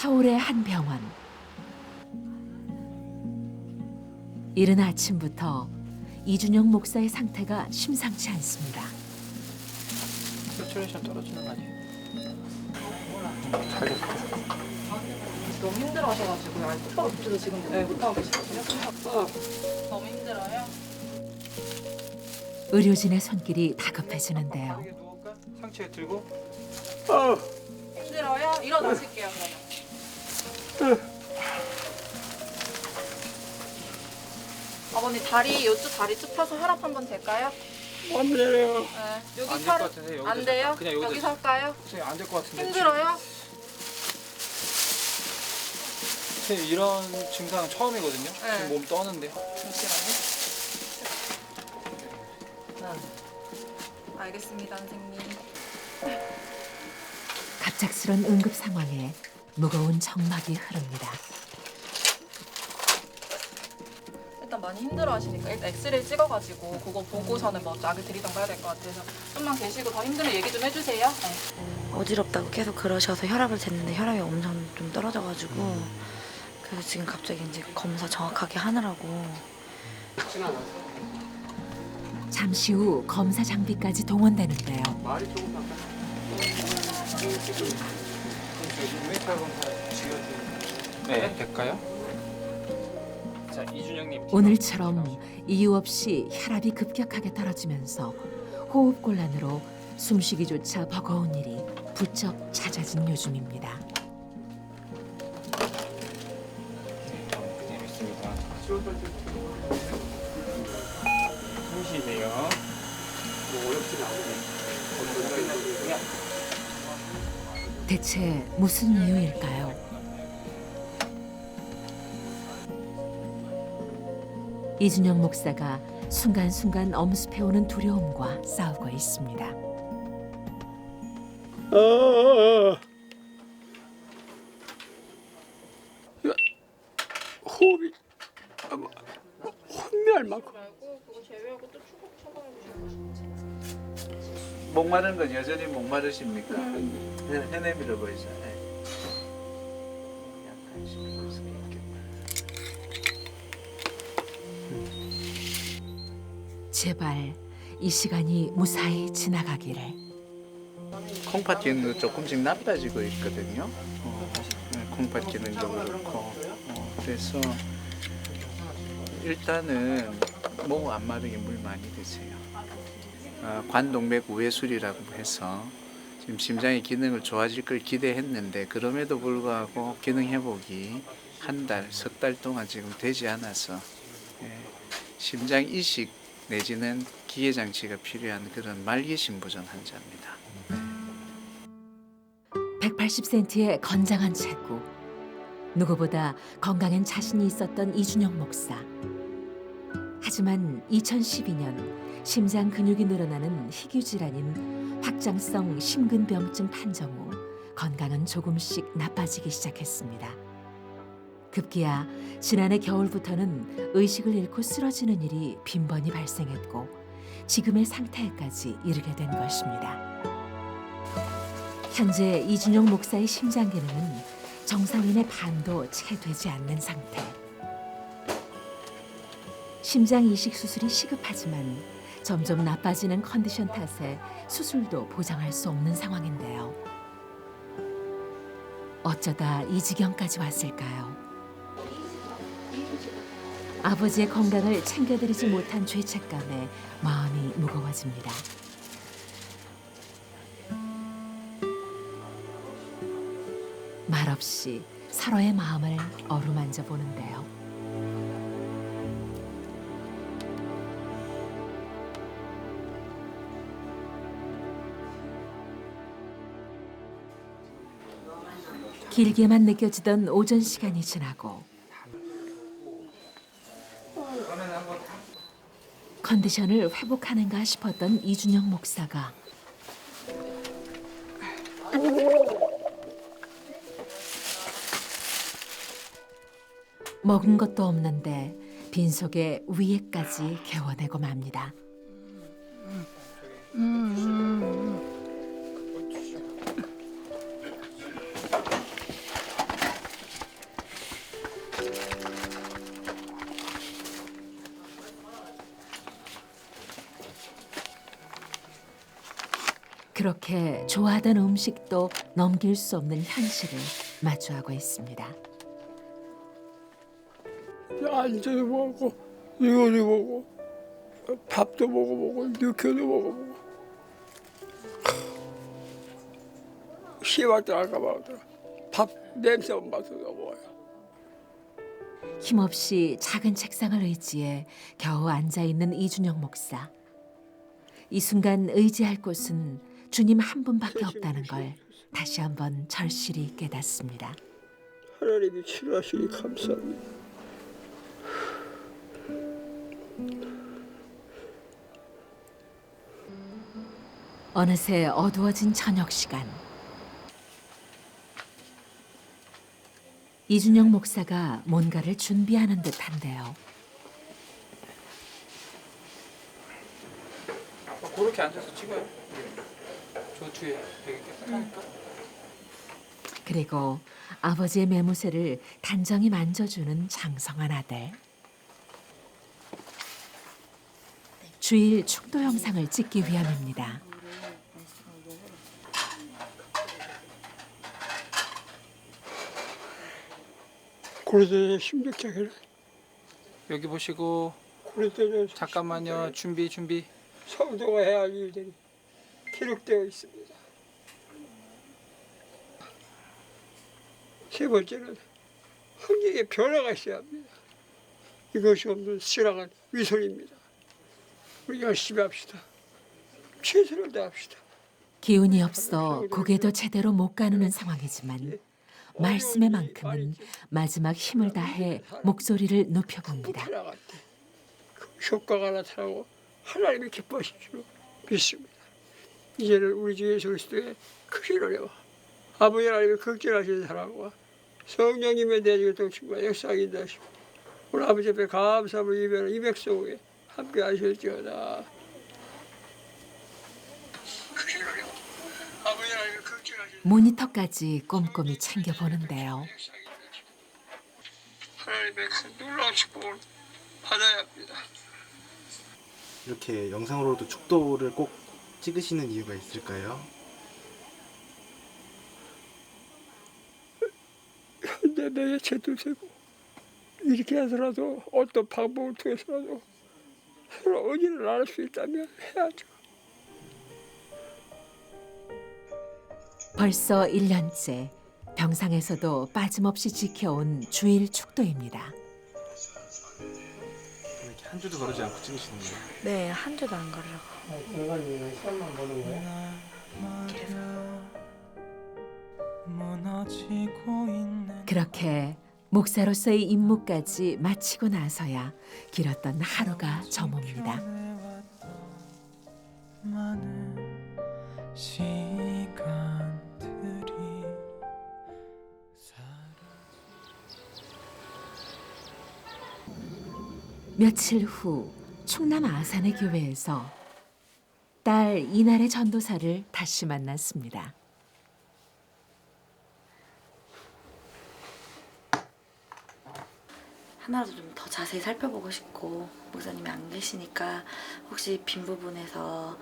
서울의 한 병원. 이른 아침부터 이준영 목사의 상태가 심상치 않습니다. 세츄레이션 떨어지는 거 아니에요? 너무 힘들어하셔가지고요. 아니 똑바로 붙여서 지금 못하고 계시거든요. 너무 힘들어요? 의료진의 손길이 다급해지는데요. 이게 누울까? 상체에 들고. 힘들어요? 일어나실게요 그러면. 아버님 다리 이쪽 다리 쭉 펴서 혈압 한번 될까요? 안 돼요. 네. 여기 안 될 팔 것 같은데 여기서 안 돼요? 그냥 여기서 여기서 할까요? 선생님 안 될 것 같은데. 힘들어요? 선생님 이런 증상은 처음이거든요. 네. 지금 몸 떠는데. 잠시만요. 알겠습니다 선생님. 갑작스런 응급 상황에 무거운 정막이 흐릅니다. 일단 많이 힘들어하시니까 일단 엑스레이 찍어가지고 그거 보고서는 뭐 약을 드리던가 해야 될 것 같아서 좀만 계시고 더 힘들면 얘기 좀 해주세요. 네. 어지럽다고 계속 그러셔서 혈압을 쟀는데 혈압이 엄청 좀 떨어져가지고 그래서 지금 갑자기 이제 검사 정확하게 하느라고 잠시 후 검사 장비까지 동원되는데요. 말이 조금 나까. 네, 될까요? 자, 이준영님. 오늘처럼 이유 없이 혈압이 급격하게 떨어지면서 호흡곤란으로 숨쉬기조차 버거운 일이 부쩍 잦아진 요즘입니다. 그냥 있습니다. 숨쉬세요. 대체 무슨 이유일까요? 이준영 목사가 순간순간 엄습해오는 두려움과 싸우고 있습니다. 호흡이 혼미할 만큼. 말고 그거 제외하고 또 추가 처방해 주실 목마른 건 여전히 목마르십니까? 해내밀어 보이죠. 약간 씹을 수 있겠다. 제발 이 시간이 무사히 지나가기를. 콩팥 기능도 조금씩 나빠지고 있거든요. 콩팥 기능도 그렇고. 그래서 일단은 목 안 마르게 물 많이 드세요. 관동맥 우회술이라고 해서 지금 심장의 기능을 좋아질 걸 기대했는데 그럼에도 불구하고 기능 회복이 한 달, 석 달 동안 지금 되지 않아서 심장 이식 내지는 기계 장치가 필요한 그런 말기 심부전 환자입니다. 180cm의 건장한 체구. 누구보다 건강엔 자신이 있었던 이준영 목사. 하지만 2012년 심장 근육이 늘어나는 희귀 질환인 확장성 심근병증 판정 후 건강은 조금씩 나빠지기 시작했습니다. 급기야 지난해 겨울부터는 의식을 잃고 쓰러지는 일이 빈번히 발생했고 지금의 상태에까지 이르게 된 것입니다. 현재 이준영 목사의 심장 기능은 정상인의 반도 채 되지 않는 상태. 심장 이식 수술이 시급하지만 점점 나빠지는 컨디션 탓에 수술도 보장할 수 없는 상황인데요. 어쩌다 이 지경까지 왔을까요? 아버지의 건강을 챙겨드리지 못한 죄책감에 마음이 무거워집니다. 말없이 서로의 마음을 어루만져 보는데요. 길게만 느껴지던 오전 시간이 지나고 컨디션을 회복하는가 싶었던 이준영 목사가 먹은 것도 없는데 빈속에 위에까지 개워내고 맙니다. 그렇게 좋아하던 음식도 넘길 수 없는 현실을 마주하고 있습니다. 앉아서 먹고 이거도 먹고 밥도 먹어보고 육회도 먹어보고 씨발도 아까 먹었더라. 밥 냄새 안 맡아서 먹어요. 힘없이 작은 책상을 의지해 겨우 앉아있는 이준영 목사. 이 순간 의지할 곳은 주님 한 분밖에 없다는 걸 다시 한번 절실히 깨닫습니다. 하나님이 치료하시니 감사합니다. 어느새 어두워진 저녁 시간. 이준영 목사가 뭔가를 준비하는 듯한데요. 그렇게 앉아서 찍어요. 저 뒤에 되게 깨끗하니까. 그리고 아버지의 매무새를 단정히 만져주는 장성한 아들. 주일 축도 영상을 찍기 위함입니다. 그래서 심각하게 여기 보시고 그래서 잠깐만요. 준비. 성도가 해야 할 일들이 기록되어 있습니다. 세 번째는 환경에 변화가 있어야 합니다. 이것이 없는 실황은 위선입니다. 우리 열심히 합시다. 최선을 다합시다. 기운이 없어 고개도 제대로 못 가누는 상황이지만 말씀의 만큼은 마지막 힘을 다해 목소리를 높여봅니다. 나갈 때 그 효과가 나타나고 하나님이 기뻐하실 줄 믿습니다. 이제는 우리 주 예수 그리스도의 크신 은혜와 아버지 하나님의 극진하신 사랑과 성령님의 내리고 동침과 역사가 인도하시고 우리 아버지 앞에 감사함을 이별하는 이 백성에게 함께 하실지어다. 크신 은혜와 아버지 하나님의 극진하신 모니터까지 꼼꼼히 챙겨보는데요. 하나님의 큰 놀라운 축복을 받아야 합니다. 이렇게 영상으로도 축도를 꼭 찍으시는 이유가 있을까요? 내 매의 채도세고 이렇게 해서라도 어떤 방법을 통해서라도 서로 의지를 나눌 수 있다면 해야죠. 벌써 1년째 병상에서도 빠짐없이 지켜온 주일 축도입니다. 이렇게 한 주도 거르지 않고 찍으시는 거예요? 네, 한 주도 안 걸으라고. 인간이 시험만 보는 거예요? 그렇게 목사로서의 임무까지 마치고 나서야 길었던 하루가 저뭅니다. 며칠 후 충남 아산의 교회에서 딸 이날의 전도사를 다시 만났습니다. 하나라도 좀 더 자세히 살펴보고 싶고 목사님이 안 계시니까 혹시 빈 부분에서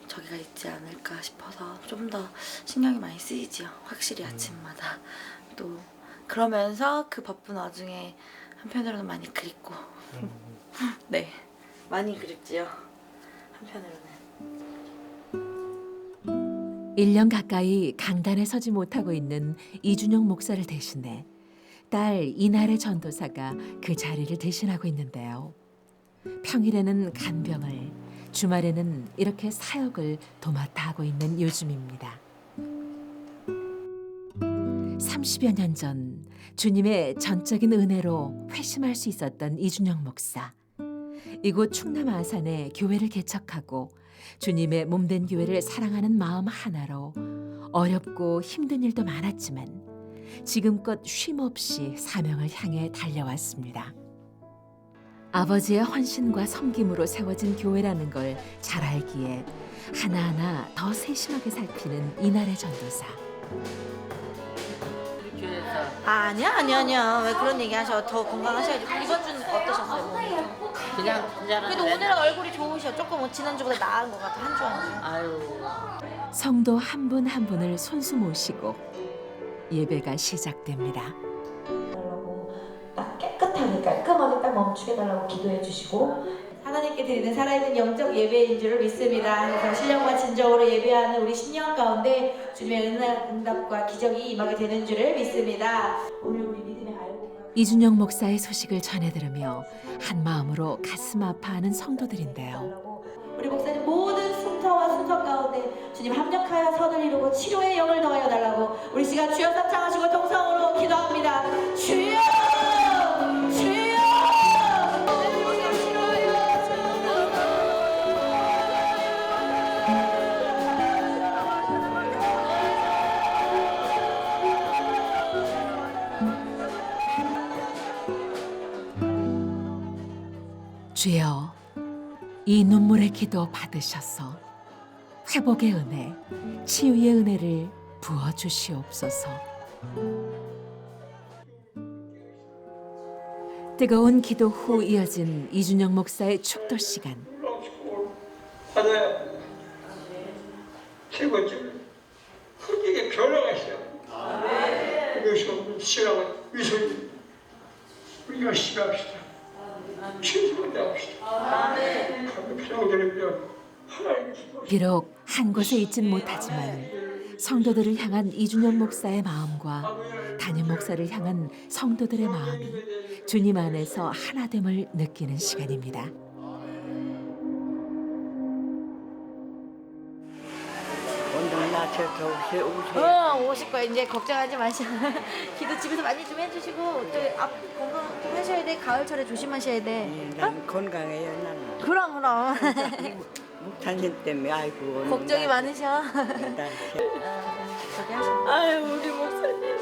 저기가 있지 않을까 싶어서 좀 더 신경이 많이 쓰이지요. 확실히 아침마다. 또 그러면서 그 바쁜 와중에 한편으로는 많이 그립고 네, 많이 그립지요. 한편으로는. 1년 가까이 강단에 서지 못하고 있는 이준영 목사를 대신해 딸 이날의 전도사가 그 자리를 대신하고 있는데요. 평일에는 간병을, 주말에는 이렇게 사역을 도맡아 하고 있는 요즘입니다. 30여 년 전 주님의 전적인 은혜로 회심할 수 있었던 이준영 목사. 이곳 충남 아산에 교회를 개척하고 주님의 몸된 교회를 사랑하는 마음 하나로 어렵고 힘든 일도 많았지만 지금껏 쉼없이 사명을 향해 달려왔습니다. 아버지의 헌신과 섬김으로 세워진 교회라는 걸 잘 알기에 하나하나 더 세심하게 살피는 이날의 전도사. 아니야. 왜 그런 얘기 하셔? 더 건강하셔야지. 이번 주는 어떠셨어요? 몸이? 그냥 그래도 오늘은 얼굴이 좋으셔. 조금 지난주보다 나은 것 같아. 한 주. 아유 성도 한 분 한 분을 손수 모시고 예배가 시작됩니다. 달라고 딱 깨끗하게 깔끔하게 딱 멈추게 달라고 기도해 주시고 하나님께 드리는 살아있는 영적 예배인 줄을 믿습니다. 그래서 신령과 진정으로 예배하는 우리 신령 가운데 주님의 응답과 기적이 임하게 되는 줄을 믿습니다. 오늘 우리 믿음의 알고 이준영 목사의 소식을 전해 들으며 한 마음으로 가슴 아파하는 성도들인데요. 우리 목사님 모든 순서와 순서 가운데 주님 합력하여 선을 이루고 치료의 영을 더하여 달라고 우리 시간 주여 삼창하시고 동성으로 기도합니다. 주여! 주여! 주여, 이 눈물의 기도 받으셔서 회복의 은혜, 치유의 은혜를 부어 주시옵소서. 뜨거운 기도 후 이어진 이준영 목사의 축도 시간. 하나야 최고점 크게 변화가 있어요. 그래서 시간을 위선이 우리 열심히 합시다. 최선을 다합시다. 평들이면 하나님 비록 한 곳에 있진 못하지만 성도들을 향한 이준영 목사의 마음과 담임 목사를 향한 성도들의 마음이 주님 안에서 하나됨을 느끼는 시간입니다. 오늘 나저 오실 거예요. 이제 걱정하지 마시고 기도 집에서 많이 좀 해주시고 저기 앞 건강 좀 하셔야 돼. 가을철에 조심하셔야 돼. 난 건강해요 나는. 그럼 목사님 때문에 아이고 걱정이 많으셔. 저기 하셔. 아유 우리 목사님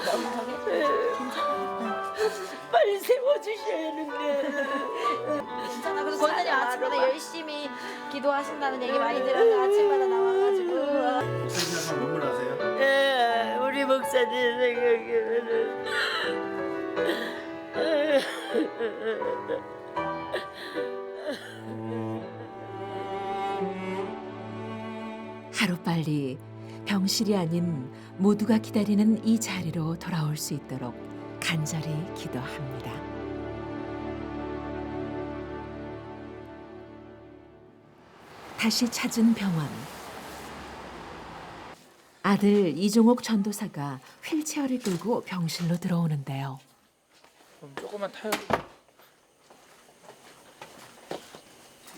너무 저기 빨리 세워주셔야 하는데. 괜찮아. 그래서 권사님 아침마다 열심히 기도하신다는 얘기 많이 들어서 아침마다 나와가지고. 목사님 눈물 나세요? 예, 우리 목사님 생각에는 하루빨리 병실이 아닌 모두가 기다리는 이 자리로 돌아올 수 있도록 간절히 기도합니다. 다시 찾은 병원. 아들 이종옥 전도사가 휠체어를 끌고 병실로 들어오는데요. 그럼 조금만 타요.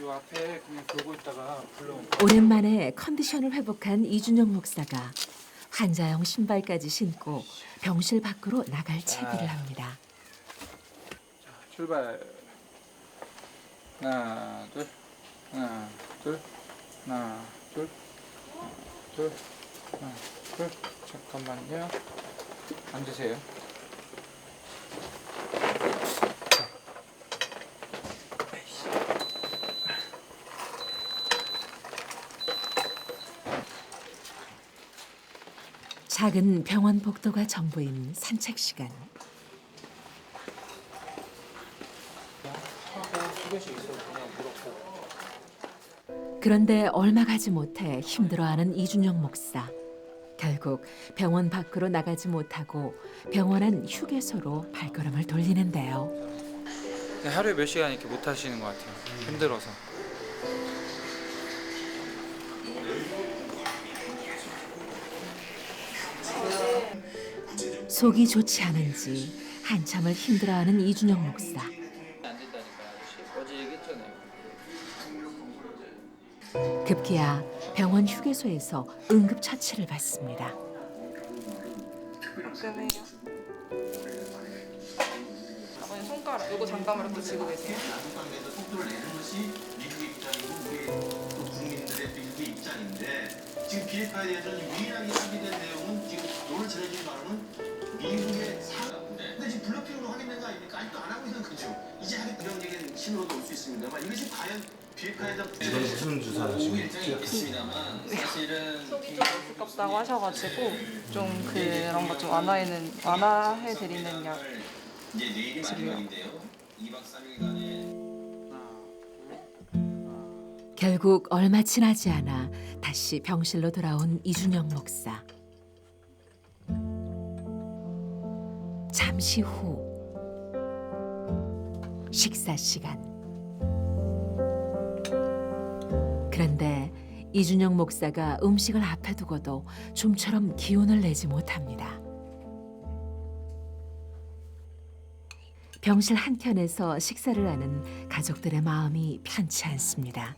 요 앞에 그냥 돌고 있다가 불러. 오랜만에 컨디션을 회복한 이준영 목사가 환자용 신발까지 신고 병실 밖으로 나갈 채비를 합니다. 자, 출발. 하나, 둘, 하나, 둘, 하나, 둘, 둘, 하나, 둘. 잠깐만요. 앉으세요. 작은 병원 복도가 전부인 산책 시간. 휴게실 있어요. 그냥 물었고. 그런데 얼마 가지 못해 힘들어하는 이준영 목사. 결국 병원 밖으로 나가지 못하고 병원 안 휴게소로 발걸음을 돌리는데요. 하루에 몇 시간 이렇게 못 하시는 것 같아요. 힘들어서. 속이 좋지 않은지 한참을 힘들어하는 이준영 목사. 안 된다니까 아저씨. 어제 얘기했잖아요. 급기야 병원 휴게소에서 응급처치를 받습니다. 아버님 손가락 요거 잠깐만 또 쥐고 계세요. 속도를 내는 것이 미국의 입장이고 우리 또 국민들의 미국의 입장인데 지금 비핵화에 대해서는 유일하게 합의된 내용은 지금 오늘 전해진 바로는 미국의 사과인데 근데 지금 블러핑으로 확인된 거 아닙니까? 아직도 안 하고 있는 거죠. 이제 하겠 긍정적인 신호도 올 수 있습니다만 이것이 과연 비핵화에 대한 이건 무슨 주사를 지금 있겠습니다만 사실은 속이 좀 두껍다고 하셔가지고 좀 그런 거 좀 완화해드리는 약. 이제 내일이 마지막인데요. 2박 3일간의 하나, 둘, 하나, 둘. 결국 얼마 지나지 않아 다시 병실로 돌아온 이준영 목사. 잠시 후 식사 시간. 그런데 이준영 목사가 음식을 앞에 두고도 좀처럼 기운을 내지 못합니다. 병실 한켠에서 식사를 하는 가족들의 마음이 편치 않습니다.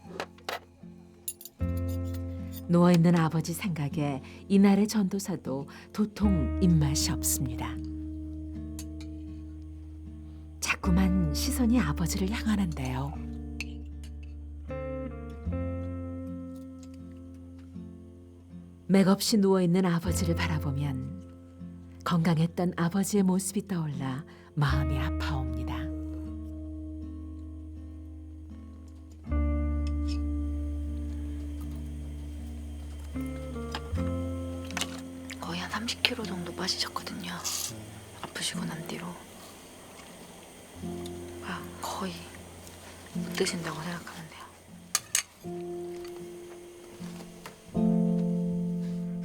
누워있는 아버지 생각에 이날의 전도사도 도통 입맛이 없습니다. 자꾸만 시선이 아버지를 향하는데요. 맥없이 누워있는 아버지를 바라보면 건강했던 아버지의 모습이 떠올라 마음이 아파옵니다. 거의 한 30kg 정도 빠지셨거든요. 아프시고 난 뒤로. 거의 못 드신다고 생각하면 돼요.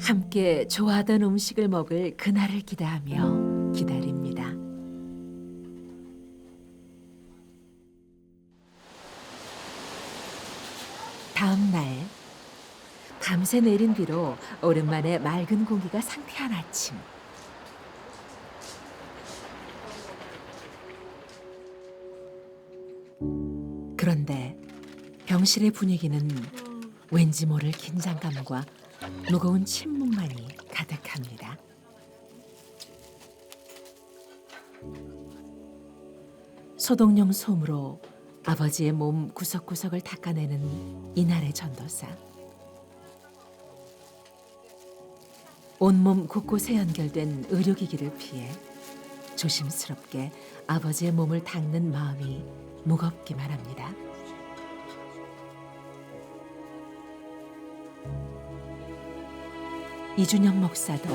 함께 좋아하던 음식을 먹을 그날을 기대하며 기다립니다. 다음 날 밤새 내린 비로 오랜만에 맑은 공기가 상쾌한 아침. 그런데 병실의 분위기는 왠지 모를 긴장감과 무거운 침묵만이 가득합니다. 소독용 솜으로 아버지의 몸 구석구석을 닦아내는 이날의 전도사. 온몸 곳곳에 연결된 의료기기를 피해 조심스럽게 아버지의 몸을 닦는 마음이 무겁기만 합니다. 이준영 목사도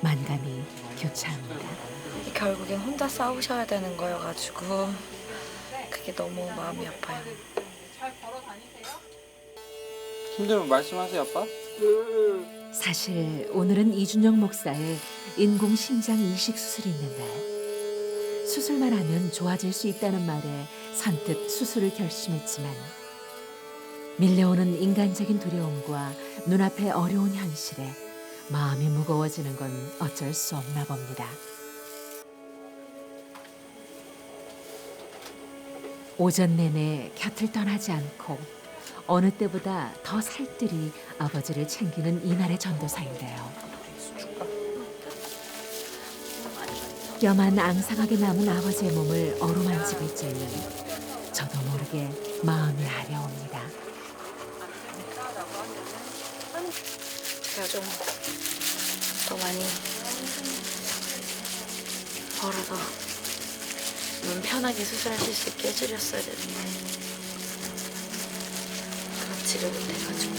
만감이 교차합니다. 결국엔 혼자 싸우셔야 되는 거여가지고 그게 너무 마음이 아파요. 잘 걸어 다니세요? 힘들면 말씀하세요, 아빠. 사실 오늘은 이준영 목사의 인공심장 이식 수술이 있는 날. 수술만 하면 좋아질 수 있다는 말에 선뜻 수술을 결심했지만 밀려오는 인간적인 두려움과 눈앞의 어려운 현실에 마음이 무거워지는 건 어쩔 수 없나 봅니다. 오전 내내 곁을 떠나지 않고 어느 때보다 더 살뜰히 아버지를 챙기는 이날의 전도사인데요. 뼈만 앙상하게 남은 아버지의 몸을 어루만지고 있자니 저도 모르게 마음이 아려옵니다. 제가 좀 더 많이 벌어서 눈 편하게 수술하실 수 있게 해드렸어야 되는데 그렇지를 못해가지고.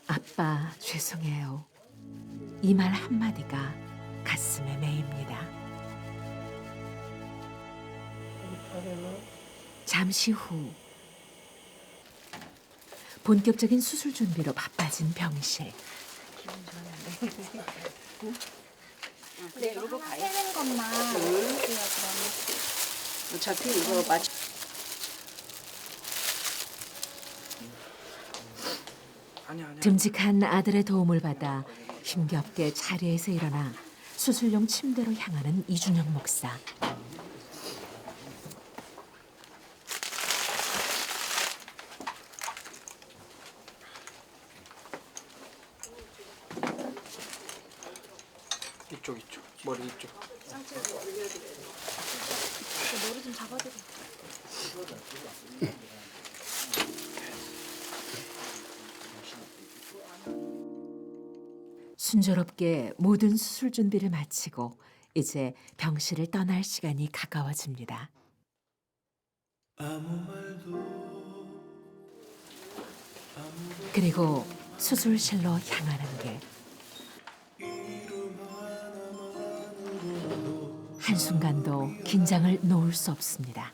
아빠 죄송해요. 이 말 한마디가 가슴에 메입니다. 잠시 후 본격적인 수술 준비로 바빠진 병실. 네, 이거 세는 것만 해주세요, 어차피 이거 맞 듬직한 아들의 도움을 받아 힘겹게 자리에서 일어나 수술용 침대로 향하는 이준영 목사. 이쪽, 머리 이쪽. 머리 좀 잡아드려. 순조롭게 모든 수술 준비를 마치고 이제 병실을 떠날 시간이 가까워집니다. 그리고 수술실로 향하는 길. 한순간도 긴장을 놓을 수 없습니다.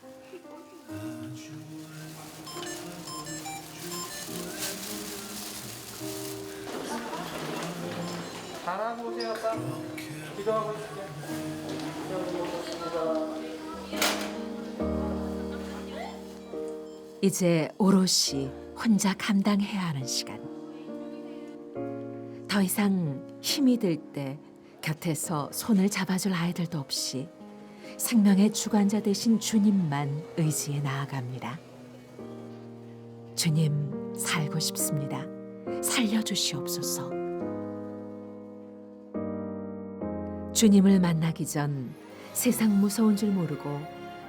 잘하고 오세요, 아빠. 기도하고 있을게. 이제 오롯이 혼자 감당해야 하는 시간. 더 이상 힘이 들 때 곁에서 손을 잡아줄 아이들도 없이 생명의 주관자 되신 주님만 의지해 나아갑니다. 주님, 살고 싶습니다. 살려주시옵소서. 주님을 만나기 전 세상 무서운 줄 모르고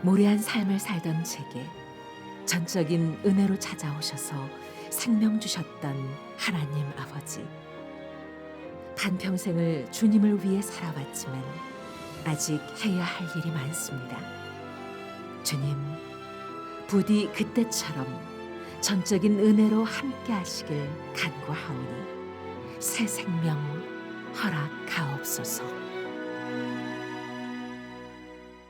무례한 삶을 살던 제게 전적인 은혜로 찾아오셔서 생명 주셨던 하나님 아버지. 반평생을 주님을 위해 살아왔지만 아직 해야 할 일이 많습니다. 주님, 부디 그때처럼 전적인 은혜로 함께 하시길 간구하오니 새 생명 허락하옵소서.